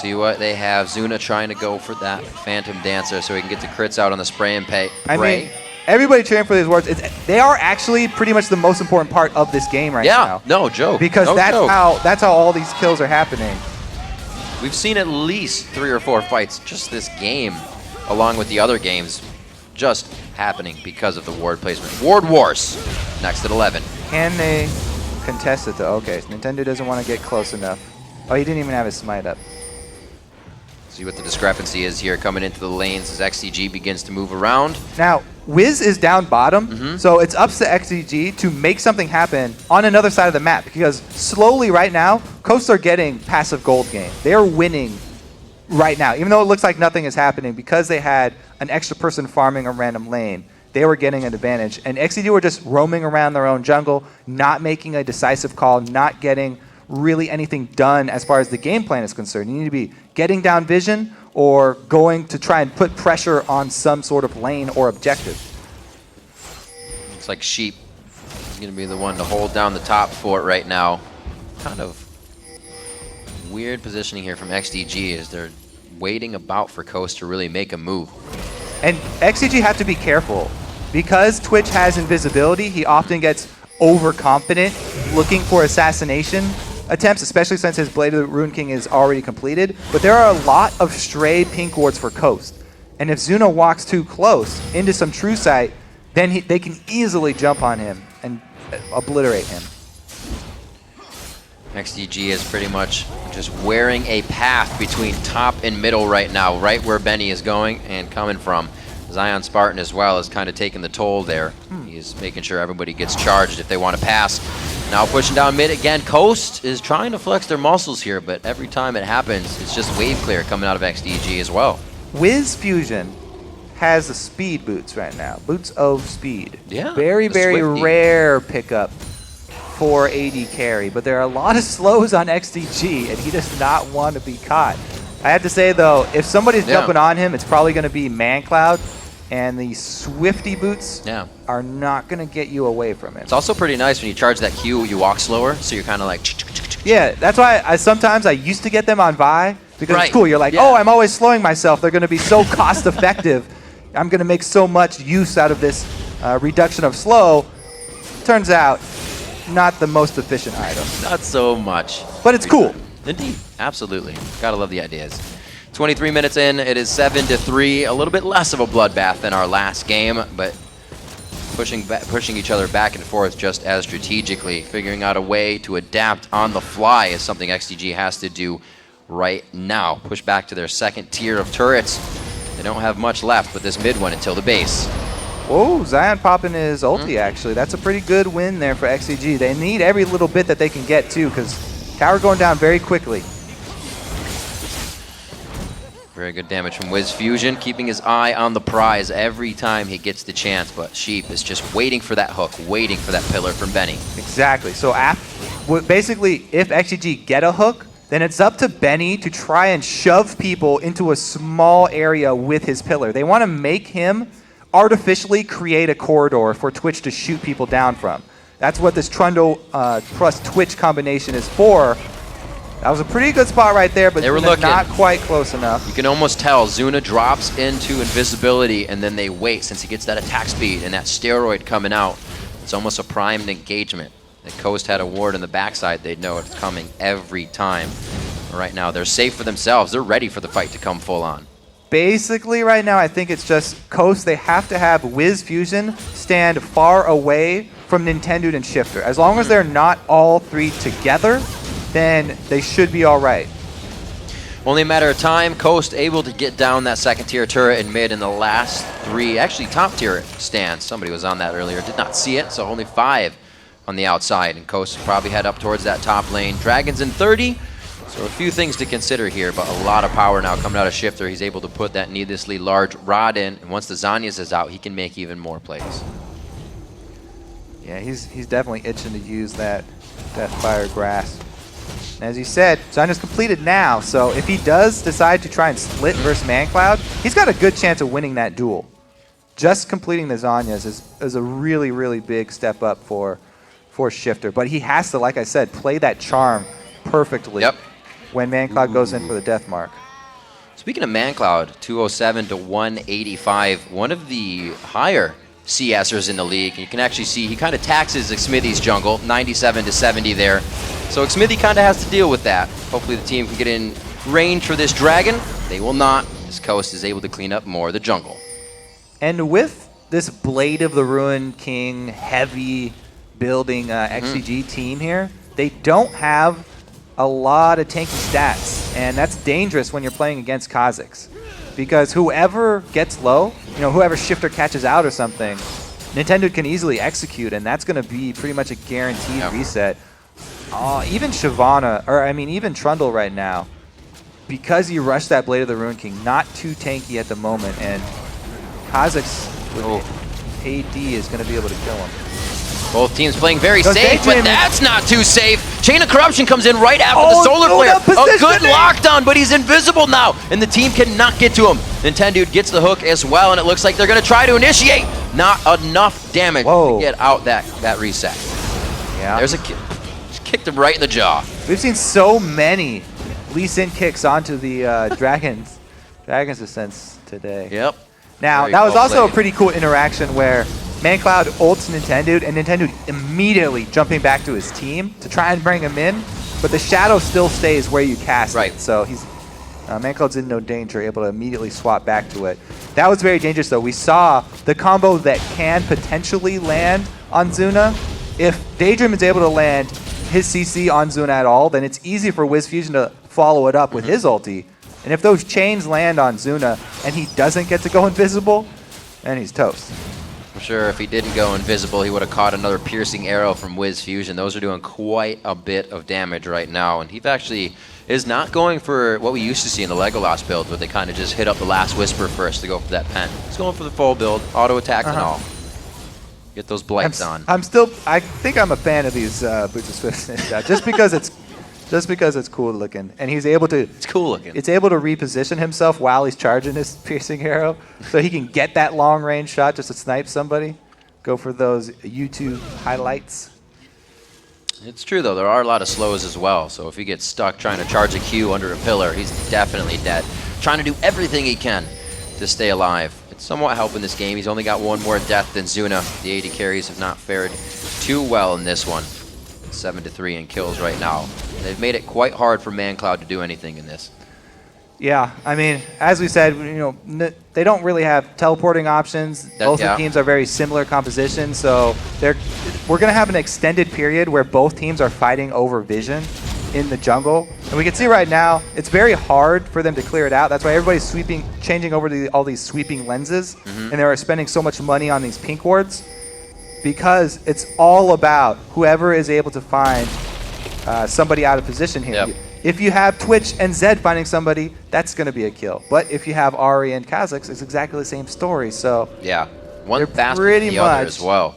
See what they have. Zuna trying to go for that Phantom Dancer so he can get the crits out on the spray and pay. I mean, everybody cheering for these wards. They are actually pretty much the most important part of this game right now. Yeah, no joke. Because that's how all these kills are happening. We've seen at least 3 or 4 fights just this game, along with the other games, just happening because of the ward placement. Ward Wars, next at 11. Can they contest it though? Okay, so Nintendo doesn't want to get close enough. Oh, he didn't even have his smite up. See what the discrepancy is here coming into the lanes as XDG begins to move around. Now, Wiz is down bottom, so it's up to XDG to make something happen on another side of the map, because slowly right now, Coast are getting passive gold game. They're winning right now, even though it looks like nothing is happening, because they had an extra person farming a random lane. They were getting an advantage, and XDG were just roaming around their own jungle, not making a decisive call, not getting really anything done as far as the game plan is concerned. You need to be getting down vision or going to try and put pressure on some sort of lane or objective. Looks like Sheep is going to be the one to hold down the top fort right now. Kind of weird positioning here from XDG as they're waiting about for Coast to really make a move. And XDG have to be careful. Because Twitch has invisibility, he often gets overconfident looking for assassination attempts, especially since his Blade of the Ruin King is already completed. But there are a lot of stray pink wards for Coast. And if Zuna walks too close into some true sight, then they can easily jump on him and obliterate him. XDG is pretty much just wearing a path between top and middle right now, right where Benny is going and coming from. ZionSpartan as well is kind of taking the toll there. He's making sure everybody gets charged if they want to pass. Now pushing down mid again. Coast is trying to flex their muscles here, but every time it happens, it's just wave clear coming out of XDG as well. WizFujiiN has the speed boots right now. Boots of speed. Yeah. Very, very rare pickup for AD carry, but there are a lot of slows on XDG, and he does not want to be caught. I have to say, though, if somebody's jumping on him, it's probably going to be Mancloud, and the Swifty boots are not going to get you away from him. It's also pretty nice when you charge that Q, you walk slower, so you're kind of like... Yeah, that's why sometimes I used to get them on Vi, because it's cool. You're like, oh, I'm always slowing myself. They're going to be so cost-effective. I'm going to make so much use out of this reduction of slow. Turns out, not the most efficient item. Not so much. But it's cool. Indeed, absolutely. Gotta love the ideas. 23 minutes in, it is 7-3. A little bit less of a bloodbath than our last game, but pushing each other back and forth just as strategically. Figuring out a way to adapt on the fly is something XDG has to do right now. Push back to their second tier of turrets. They don't have much left but this mid one until the base. Whoa, Zion popping his ulti actually. That's a pretty good win there for XDG. They need every little bit that they can get too, because tower going down very quickly. Very good damage from WizFujiiN, keeping his eye on the prize every time he gets the chance, but Sheep is just waiting for that hook, waiting for that pillar from Benny. Exactly. So basically, if XDG get a hook, then it's up to Benny to try and shove people into a small area with his pillar. They want to make him artificially create a corridor for Twitch to shoot people down from. That's what this Trundle plus Twitch combination is for. That was a pretty good spot right there, but not quite close enough. You can almost tell Zuna drops into invisibility and then they wait since he gets that attack speed and that steroid coming out. It's almost a primed engagement. If Coast had a ward in the backside, they'd know it's coming every time. Right now, they're safe for themselves. They're ready for the fight to come full on. Basically, right now, I think it's just Coast. They have to have WizFujiiN stand far away from Nintendude and Shiphtur. As long as they're not all three together, then they should be all right. Only a matter of time. Coast able to get down that second tier turret in mid in the last 3, actually top tier stands. Somebody was on that earlier, did not see it, so only 5 on the outside. And Coast will probably head up towards that top lane. Dragons in 30, so a few things to consider here, but a lot of power now coming out of Shiphtur. He's able to put that needlessly large rod in, and once the Zanyas is out, he can make even more plays. Yeah, he's definitely itching to use that Deathfire Grasp. And as you said, Zion's completed now, so if he does decide to try and split versus Mancloud, he's got a good chance of winning that duel. Just completing the Zanyas is a really, really big step up for Shiphtur. But he has to, like I said, play that charm perfectly when Mancloud goes in for the death mark. Speaking of Mancloud, 207 to 185, one of the higher CSers in the league. You can actually see he kind of taxes Xmithie's jungle, 97 to 70 there. So Xmithie kind of has to deal with that. Hopefully the team can get in range for this dragon. They will not, as Coast is able to clean up more of the jungle. And with this Blade of the Ruined King heavy building XDG team here, they don't have a lot of tanky stats. And that's dangerous when you're playing against Kazakhs. Because whoever gets low, whoever Shiphtur catches out or something, Nintendo can easily execute, and that's going to be pretty much a guaranteed reset. Even Shyvana, even Trundle right now, because he rushed that Blade of the Ruined King, not too tanky at the moment, and Kazakhs with AD is going to be able to kill him. Both teams playing very safe, but that's not too safe. Chain of Corruption comes in right after the Solar Flare. A good lockdown, but he's invisible now, and the team cannot get to him. Nintendude gets the hook as well, and it looks like they're going to try to initiate. Not enough damage to get out that reset. Yeah. There's a kick. Kicked him right in the jaw. We've seen so many Lee Sin kicks onto the Dragon's Ascents today. Yep. Now, that was also a pretty cool interaction where Mancloud ults Nintendude, and Nintendude immediately jumping back to his team to try and bring him in, but the shadow still stays where you cast it. So he's Mancloud's in no danger, able to immediately swap back to it. That was very dangerous, though. We saw the combo that can potentially land on Zuna. If Daydreamin is able to land his CC on Zuna at all, then it's easy for WizFujiiN to follow it up with his ulti. And if those chains land on Zuna and he doesn't get to go invisible, then he's toast. I'm sure if he didn't go invisible, he would have caught another piercing arrow from WizFujiiN. Those are doing quite a bit of damage right now, and he actually is not going for what we used to see in the Legolas build, where they kind of just hit up the last Whisper first to go for that pen. He's going for the full build, auto attack and all. Get those blights on. I think I'm a fan of these Boots of Swiftness just because it's cool looking, and he's able to. It's cool looking. It's able to reposition himself while he's charging his piercing arrow, so he can get that long range shot just to snipe somebody. Go for those YouTube highlights. It's true though. There are a lot of slows as well. So if he gets stuck trying to charge a Q under a pillar, he's definitely dead. Trying to do everything he can to stay alive. Somewhat helping this game. He's only got one more death than Zuna. The AD carries have not fared too well in this one. 7-3 in kills right now. They've made it quite hard for Mancloud to do anything in this. Yeah, I mean, as we said, they don't really have teleporting options. Both the teams are very similar composition, so we're going to have an extended period where both teams are fighting over vision in the jungle. And we can see right now, it's very hard for them to clear it out. That's why everybody's changing over to all these sweeping lenses, and they're spending so much money on these pink wards, because it's all about whoever is able to find somebody out of position here. Yep. If you have Twitch and Zed finding somebody, that's going to be a kill. But if you have Ahri and Kha'Zix, it's exactly the same story. So yeah, one faster pretty than the other as well.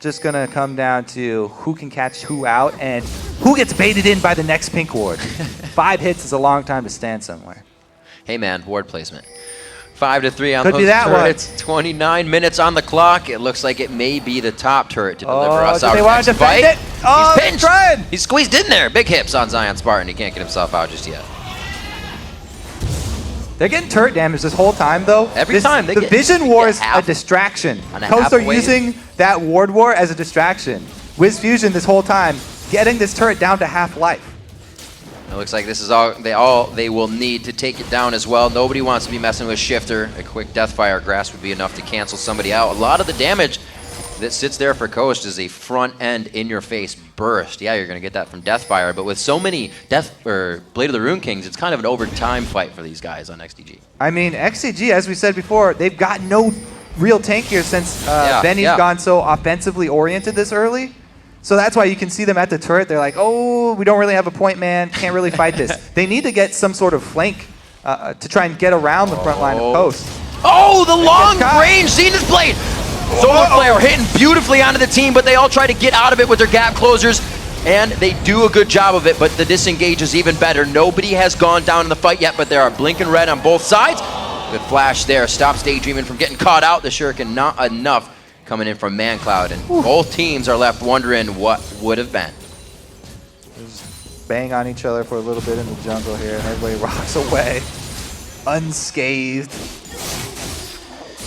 Just going to come down to who can catch who out and who gets baited in by the next pink ward. 5 hits is a long time to stand somewhere. Hey man, ward placement. 5-3 on Could be that turrets. 29 minutes on the clock. It looks like it may be the top turret to deliver us our they want to defend it? Oh, he's pinched. trying. He's squeezed in there. Big hips on ZionSpartan. He can't get himself out just yet. They're getting turret damage this whole time, though. Every time. The Vision War is a distraction. Coast are using that Ward War as a distraction. WizFujiiN this whole time getting this turret down to half life. It looks like this is all they will need to take it down as well. Nobody wants to be messing with Shiphtur. A quick Deathfire Grasp would be enough to cancel somebody out. A lot of the damage that sits there for Coast is a front end in-your-face burst. Yeah, you're going to get that from Deathfire, but with so many Blade of the Rune Kings, it's kind of an overtime fight for these guys on XDG. I mean, XDG, as we said before, they've got no real tank here since Benny's gone so offensively oriented this early. So that's why you can see them at the turret. They're like, oh, we don't really have a point man. Can't really fight this. They need to get some sort of flank to try and get around the front line of Coast. Oh, the long-range Zenith Blade! Solar Flare hitting beautifully onto the team, but they all try to get out of it with their gap closers, and they do a good job of it, but the disengage is even better. Nobody has gone down in the fight yet, but there are blinking red on both sides. Good flash there. Stops Daydreamin from getting caught out. The Shuriken not enough. Coming in from Mancloud, and both teams are left wondering what would have been. Just bang on each other for a little bit in the jungle here, and everybody rocks away unscathed.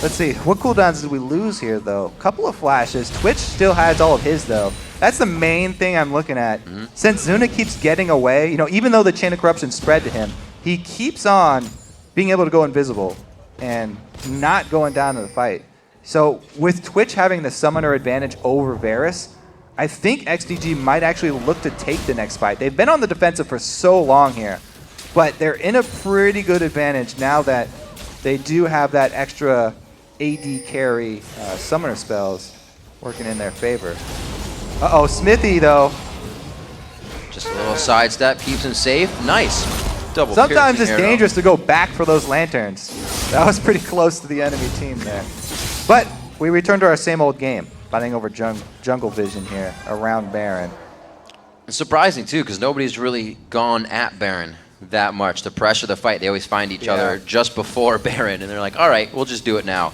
Let's see, what cooldowns did we lose here, though? A couple of flashes. Twitch still has all of his, though. That's the main thing I'm looking at. Since Zuna keeps getting away, even though the Chain of Corruption spread to him, he keeps on being able to go invisible and not going down to the fight. So with Twitch having the summoner advantage over Varus, I think XDG might actually look to take the next fight. They've been on the defensive for so long here, but they're in a pretty good advantage now that they do have that extra AD carry summoner spells working in their favor. Uh-oh, Xmithie though. Just a little sidestep, keeps him safe. Nice. Double Sometimes it's dangerous to go back for those lanterns. That was pretty close to the enemy team there. But we return to our same old game, fighting over jungle vision here around Baron. It's surprising too, because nobody's really gone at Baron that much to pressure the fight. They always find each other just before Baron, and they're like, all right, we'll just do it now.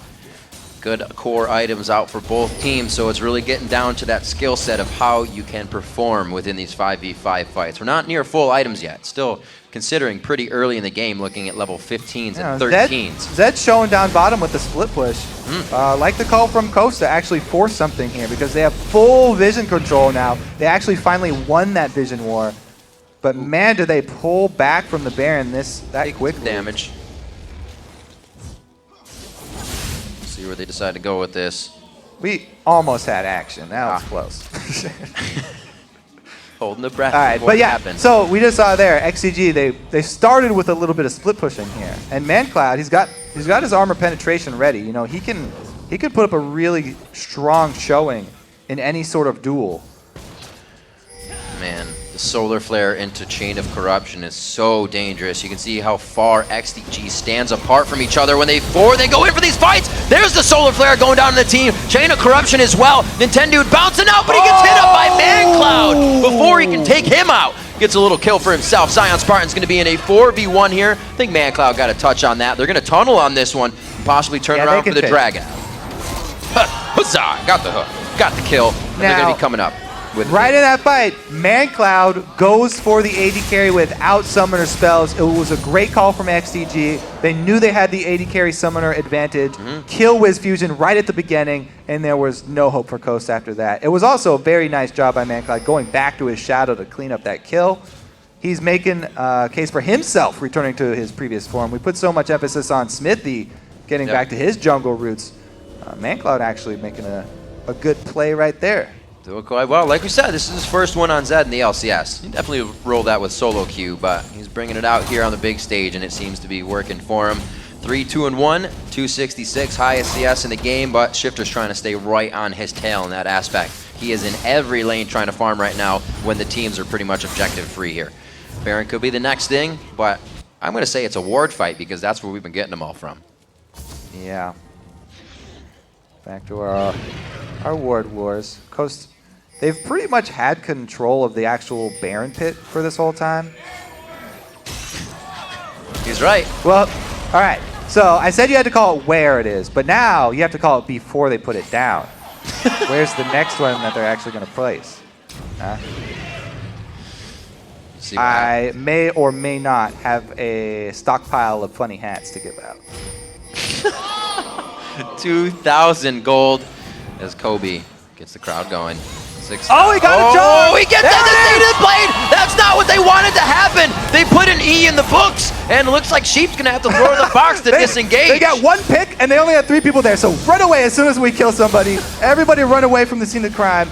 Good core items out for both teams, so it's really getting down to that skill set of how you can perform within these 5v5 fights. We're not near full items yet. Still considering pretty early in the game, looking at level 15s and 13s. Zed's showing down bottom with the split push. Like the call from Costa actually force something here because they have full vision control now. They actually finally won that vision war. But man, do they pull back from the Baron that quickly. Damage. See where they decide to go with this. We almost had action. That was close. Holding the breath. All right, but yeah, so we just saw there, XDG, they started with a little bit of split pushing here. And Mancloud, he's got his armor penetration ready. He could put up a really strong showing in any sort of duel. Man, the Solar Flare into Chain of Corruption is so dangerous. You can see how far XDG stands apart from each other when they go in for these fights. There's the Solar Flare going down on the team. Chain of Corruption as well. Nintendude bouncing out, but he gets hit up by Mancloud before he can take him out. Gets a little kill for himself. ZionSpartan's going to be in a 4v1 here. I think Mancloud got a touch on that. They're going to tunnel on this one, possibly turn around for the Dragon. Huzzah! Got the hook. Got the kill. And they're going to be coming up. Right in that fight, Mancloud goes for the AD carry without summoner spells. It was a great call from XDG. They knew they had the AD carry summoner advantage. Kill WizFujiiN right at the beginning, and there was no hope for Coast after that. It was also a very nice job by Mancloud going back to his shadow to clean up that kill. He's making a case for himself returning to his previous form. We put so much emphasis on Xmithie getting back to his jungle roots. Mancloud actually making a good play right there. Doing quite well. Like we said, this is his first one on Zed in the LCS. He definitely rolled that with solo queue, but he's bringing it out here on the big stage, and it seems to be working for him. 3-2-1, 266, highest CS in the game, but Shiphtur's trying to stay right on his tail in that aspect. He is in every lane trying to farm right now when the teams are pretty much objective free here. Baron could be the next thing, but I'm going to say it's a ward fight because that's where we've been getting them all from. Yeah. Back to our ward wars. Coast, they've pretty much had control of the actual Baron pit for this whole time. He's right. Well, all right. So I said you had to call it where it is, but now you have to call it before they put it down. Where's the next one that they're actually going to place? I may or may not have a stockpile of funny hats to give out. 2,000 gold as Kobe gets the crowd going. Oh, he got a charge! Oh, he gets at the state of the blade! That's not what they wanted to happen! They put an E in the books, and it looks like Sheep's gonna have to throw the box to disengage. They got one pick, and they only had 3 people there, so run away as soon as we kill somebody. Everybody run away from the scene of crime.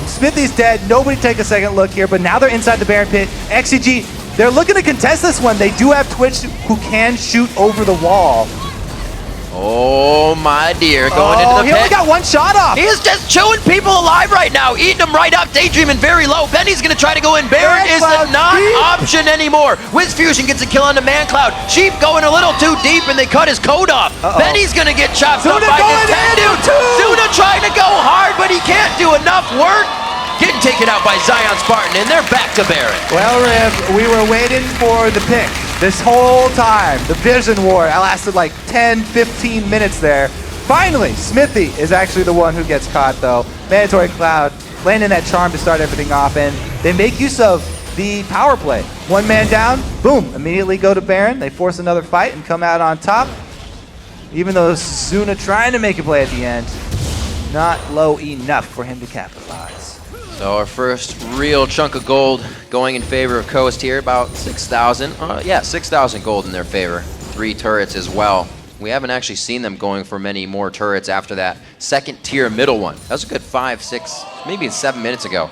Xmithie's dead. Nobody take a second look here, but now they're inside the Baron pit. XDG, they're looking to contest this one. They do have Twitch who can shoot over the wall. Oh my dear, going into the pit. He only got 1 shot off. He is just chewing people alive right now, eating them right up. Daydreamin very low. Benny's gonna try to go in. Baron is a non-option anymore. WizFujiiN gets a kill onto Mancloud. Sheep going a little too deep and they cut his code off. Benny's gonna get chopped up by Nintendude. Zuna trying to go hard, but he can't do enough work. Getting taken out by ZionSpartan, and they're back to Baron. Well, Riv, we were waiting for the pick this whole time. The vision war, it lasted like 10, 15 minutes there. Finally, Xmithie is actually the one who gets caught, though. Mandatory Cloud landing that charm to start everything off, and they make use of the power play. 1 man down, boom, immediately go to Baron. They force another fight and come out on top. Even though Zuna trying to make a play at the end, not low enough for him to capitalize. So our first real chunk of gold going in favor of Coast here, about 6,000. Yeah, 6,000 gold in their favor. 3 turrets as well. We haven't actually seen them going for many more turrets after that second tier middle one. That was a good 5, 6, maybe 7 minutes ago.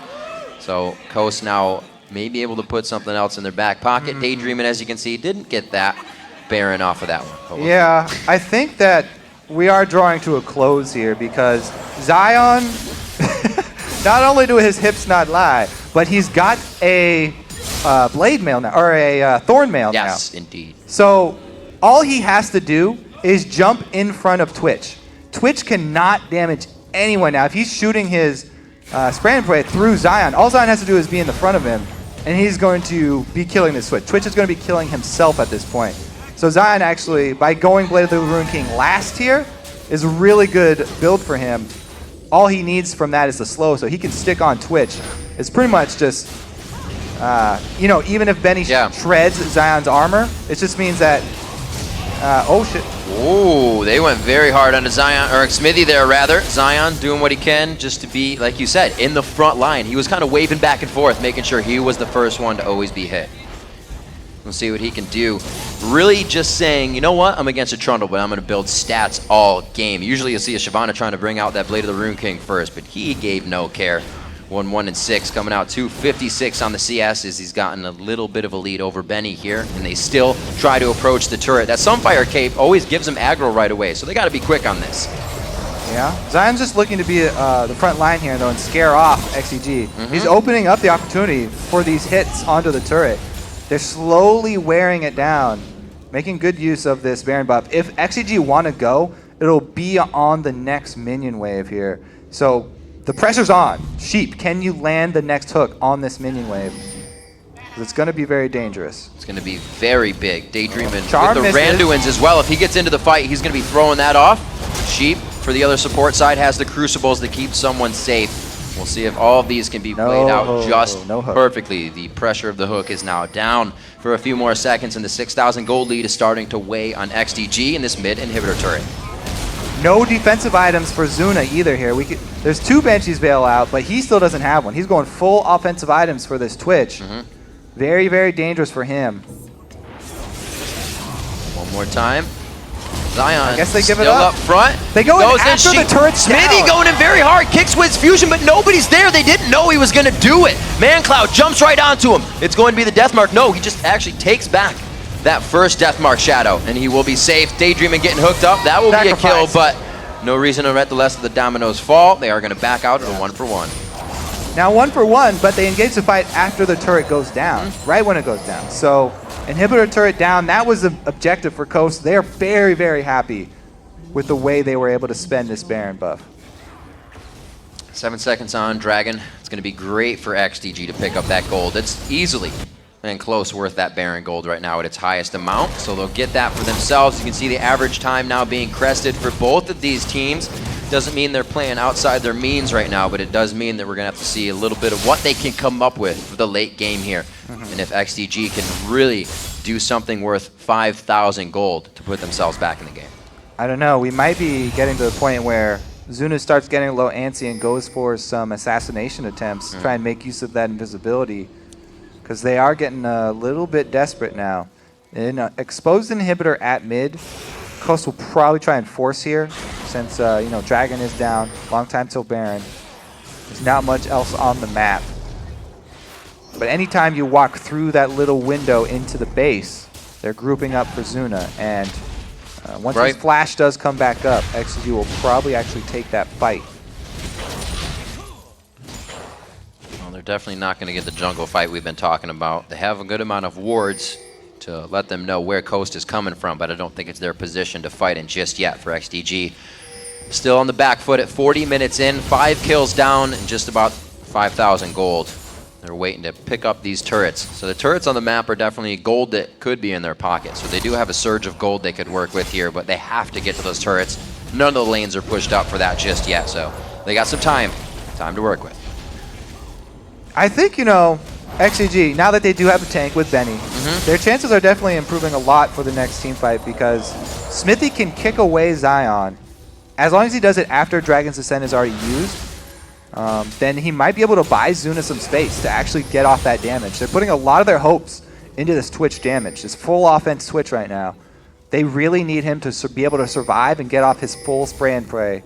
So Coast now may be able to put something else in their back pocket. Daydreamin, as you can see, didn't get that Baron off of that one. Yeah, I think that we are drawing to a close here because Zion... Not only do his hips not lie, but he's got a blade mail now, or a thorn mail now. Yes, indeed. So all he has to do is jump in front of Twitch. Twitch cannot damage anyone now. If he's shooting his spray and pray through Zion, all Zion has to do is be in the front of him, and he's going to be killing this Twitch. Twitch is going to be killing himself at this point. So Zion actually, by going Blade of the Ruined King last tier, is a really good build for him. All he needs from that is the slow, so he can stick on Twitch. It's pretty much just, you know, even if Benny shreds Zion's armor, it just means that, oh shit. Ooh, they went very hard onto Zion, or Xmithie there rather. Zion doing what he can just to be, like you said, in the front line. He was kind of waving back and forth, making sure he was the first one to always be hit. We'll see what he can do. Really just saying, you know what, I'm against a Trundle, but I'm going to build stats all game. Usually you'll see a Shyvana trying to bring out that Blade of the Ruined King first, but he gave no care. 1-1-6 coming out 256 on the CS as he's gotten a little bit of a lead over Benny here, and they still try to approach the turret. That Sunfire Cape always gives him aggro right away, so they got to be quick on this. Yeah, Zion's just looking to be the front line here, though, and scare off XDG. He's opening up the opportunity for these hits onto the turret. They're slowly wearing it down, making good use of this Baron buff. If XDG want to go, it'll be on the next minion wave here. So the pressure's on. Sheep, can you land the next hook on this minion wave? It's going to be very dangerous. It's going to be very big. Daydreamin with the Randuins as well. If he gets into the fight, he's going to be throwing that off. Sheep, for the other support side, has the Crucibles to keep someone safe. We'll see if all of these can be played out just no hook. perfectly. The pressure of the hook is now down for a few more seconds, and the 6,000 gold lead is starting to weigh on XDG in this mid inhibitor turret. No defensive items for Zuna either here. There's 2 Banshees bail out, but he still doesn't have one. He's going full offensive items for this Twitch. Very, very dangerous for him. One more time. Zion I guess they give it still up. up front. They go in after the turret's down. Xmithie going in very hard, kicks WizFujiiN, but nobody's there. They didn't know he was going to do it. Mancloud jumps right onto him. It's going to be the death mark. No, he just actually takes back that first death mark shadow, and he will be safe. Daydreamin getting hooked up. That will be a kill, but no reason to let the rest of the dominoes fall. They are going to back out to 1-for-1. Now 1-for-1, but they engage the fight after the turret goes down, right when it goes down. So inhibitor turret down, that was the objective for Coast. They're very, very happy with the way they were able to spend this Baron buff. 7 seconds on Dragon. It's going to be great for XDG to pick up that gold. It's easily and close worth that Baron gold right now at its highest amount. So they'll get that for themselves. You can see the average time now being crested for both of these teams. Doesn't mean they're playing outside their means right now, but it does mean that we're going to have to see a little bit of what they can come up with for the late game here. And if XDG can really do something worth 5,000 gold to put themselves back in the game. I don't know. We might be getting to the point where Zuna starts getting a little antsy and goes for some assassination attempts to try and make use of that invisibility, because they are getting a little bit desperate now. In exposed inhibitor at mid, Coast will probably try and force here, since you know, Dragon is down, long time till Baron. There's not much else on the map. But anytime you walk through that little window into the base, they're grouping up for Zuna, and once his flash does come back up, XDG will probably actually take that fight. Well, they're definitely not going to get the jungle fight we've been talking about. They have a good amount of wards to let them know where Coast is coming from, but I don't think it's their position to fight in just yet for XDG. Still on the back foot at 40 minutes in, 5 kills down and just about 5,000 gold. They're waiting to pick up these turrets. So the turrets on the map are definitely gold that could be in their pocket. So they do have a surge of gold they could work with here, but they have to get to those turrets. None of the lanes are pushed up for that just yet, so they got some time to work with. I think, you know, XDG, now that they do have a tank with Benny, their chances are definitely improving a lot for the next team fight, because Xmithie can kick away Zion. As long as he does it after Dragon's Ascent is already used, then he might be able to buy Zuna some space to actually get off that damage. They're putting a lot of their hopes into this Twitch damage, this full offense Twitch right now. They really need him to be able to survive and get off his full spray and pray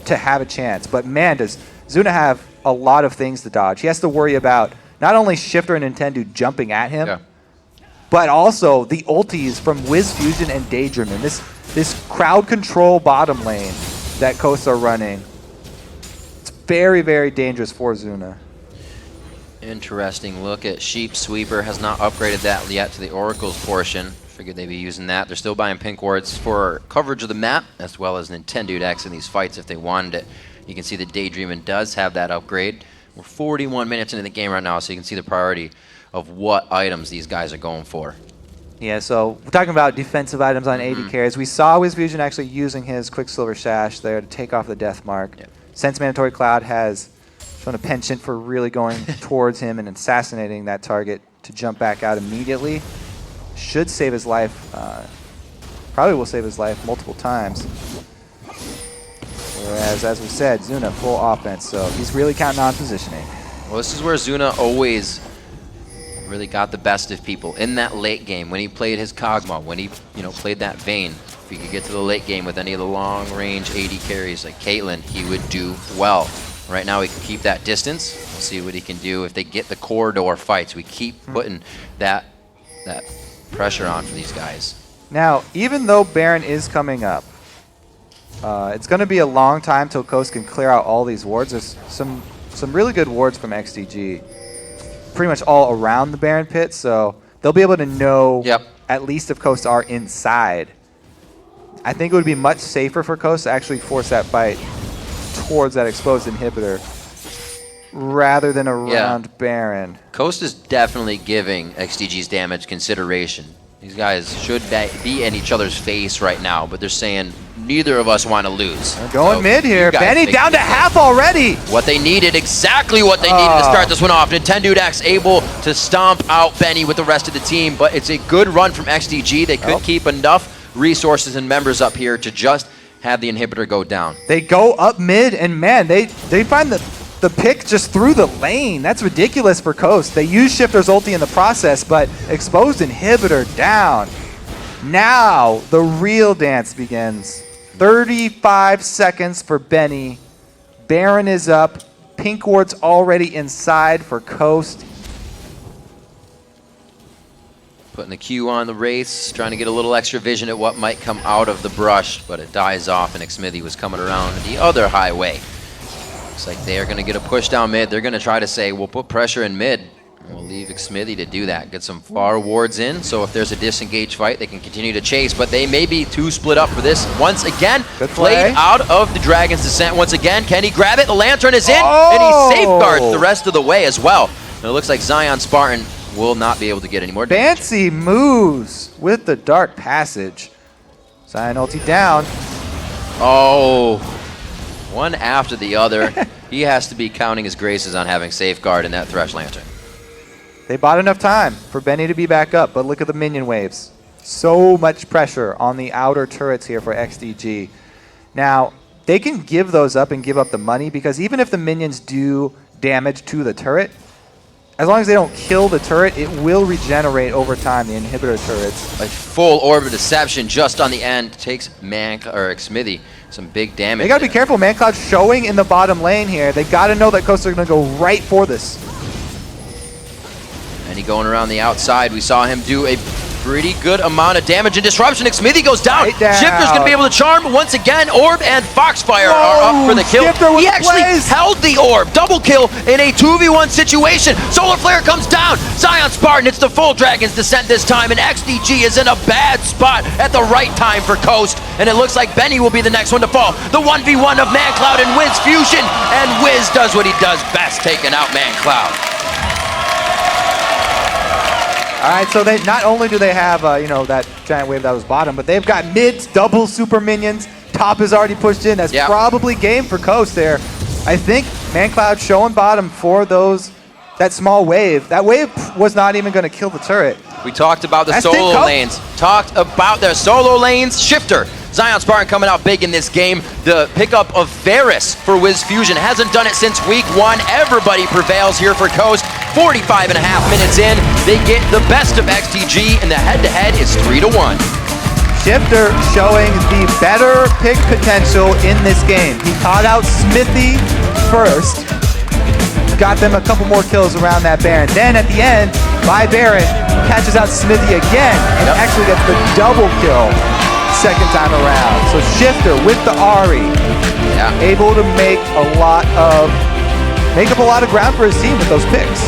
to have a chance. But man, does Zuna have a lot of things to dodge. He has to worry about not only Shiphtur and Nintendu jumping at him, but also the ultis from WizFujiiN and Daydreamin. This crowd control bottom lane that Coast are running. Very, very dangerous for Zuna. Interesting look at Sheep. Sweeper has not upgraded that yet to the Oracle's portion. Figured they'd be using that. They're still buying pink wards for coverage of the map, as well as NintendudeX in these fights if they wanted it. You can see that Daydreamin does have that upgrade. We're 41 minutes into the game right now, so you can see the priority of what items these guys are going for. Yeah, so we're talking about defensive items on AD carries. We saw WizFujiiN actually using his Quicksilver Sash there to take off the death mark. Since Mandatory Cloud has shown a penchant for really going towards him and assassinating that target to jump back out immediately, should save his life. Probably will save his life multiple times. Whereas, as we said, Zuna full offense, so he's really counting on positioning. Well, this is where Zuna always really got the best of people in that late game. When he played his Kog'Maw, when he played that Vayne, if he could get to the late game with any of the long-range AD carries like Caitlyn, he would do well. Right now, he can keep that distance. We'll see what he can do if they get the corridor fights. We keep putting that pressure on for these guys. Now, even though Baron is coming up, it's going to be a long time till Coast can clear out all these wards. There's some really good wards from XDG, pretty much all around the Baron pit, so they'll be able to know at least if Coast are inside. I think it would be much safer for Coast to actually force that fight towards that exposed inhibitor rather than around Baron. Coast is definitely giving XDG's damage consideration. These guys should be in each other's face right now, but they're saying neither of us want to lose. They're going So mid here. you guys Benny make down to the half already. What they needed, exactly what they needed to start this one off. NintendudeX able to stomp out Benny with the rest of the team, but it's a good run from XDG. They could keep enough resources and members up here to just have the inhibitor go down. They go up mid, and man, they find the pick just through the lane. That's ridiculous for Coast. They use Shiphtur's ulti in the process, but exposed inhibitor down. Now the real dance begins. 35 seconds for Benny. Baron is up. Pink ward's already inside for Coast. Putting the Q on the race, trying to get a little extra vision at what might come out of the brush, but it dies off, and Xmithie was coming around the other highway. Looks like they are going to get a push down mid. They're going to try to say, we'll put pressure in mid. We'll leave Xmithie to do that. Get some far wards in, so if there's a disengaged fight, they can continue to chase, but they may be too split up for this. Once again, played out of the Dragon's Descent. Once again, can he grab it? The Lantern is in, and he safeguards the rest of the way as well. And it looks like ZionSpartan will not be able to get any more damage. Fancy moves with the Dark Passage. Zion ulti down. Oh, one after the other. He has to be counting his graces on having safeguard in that Thresh Lantern. They bought enough time for Benny to be back up, but look at the minion waves. So much pressure on the outer turrets here for XDG. Now, they can give those up and give up the money, because even if the minions do damage to the turret, as long as they don't kill the turret, it will regenerate over time, the inhibitor turrets. A full orb of deception just on the end takes Xmithie some big damage. They gotta be careful. Mancloud showing in the bottom lane here. They gotta know that Coast are gonna go right for this. And he going around the outside. We saw him do a pretty good amount of damage and disruption. Xmithie goes down. Right down. Shiphtur's going to be able to charm once again. Orb and Foxfire are up for the kill. He actually held the orb. Double kill in a 2v1 situation. Solar Flare comes down. ZionSpartan, it's the full Dragon's Descent this time, and XDG is in a bad spot at the right time for Coast. And it looks like Benny will be the next one to fall. The 1v1 of Mancloud and WizFujiiN, and Wiz does what he does best, taking out Mancloud. All right, so they not only do they have that giant wave that was bottom, but they've got mids, double super minions. Top is already pushed in. That's probably game for Coast there. I think Mancloud showing bottom for that small wave. That wave was not even going to kill the turret. We talked about the solo lanes. Talked about their solo lanes. Shiphtur. ZionSpartan coming out big in this game. The pickup of Varus for WizFujiiN hasn't done it since week 1. Everybody prevails here for Coast. 45.5 minutes in, they get the best of XDG, and the head-to-head is 3-1. Shiphtur showing the better pick potential in this game. He caught out Xmithie first, got them a couple more kills around that Baron. Then at the end, Baron catches out Xmithie again and actually gets the double kill second time around. So Shiphtur with the Ahri, able to make up a lot of ground for his team with those picks.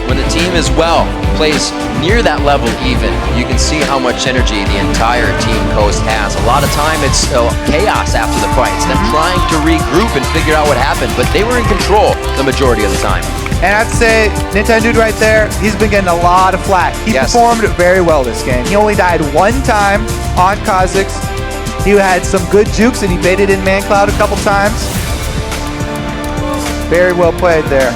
When the team as well plays near that level even, you can see how much energy the entire team Coast has. A lot of time it's chaos after the fights, them trying to regroup and figure out what happened, but they were in control the majority of the time. And I have to say, Nintendude right there, he's been getting a lot of flack. He performed very well this game. He only died one time on Kha'Zix. He had some good jukes and he baited in Mancloud a couple times. Very well played there.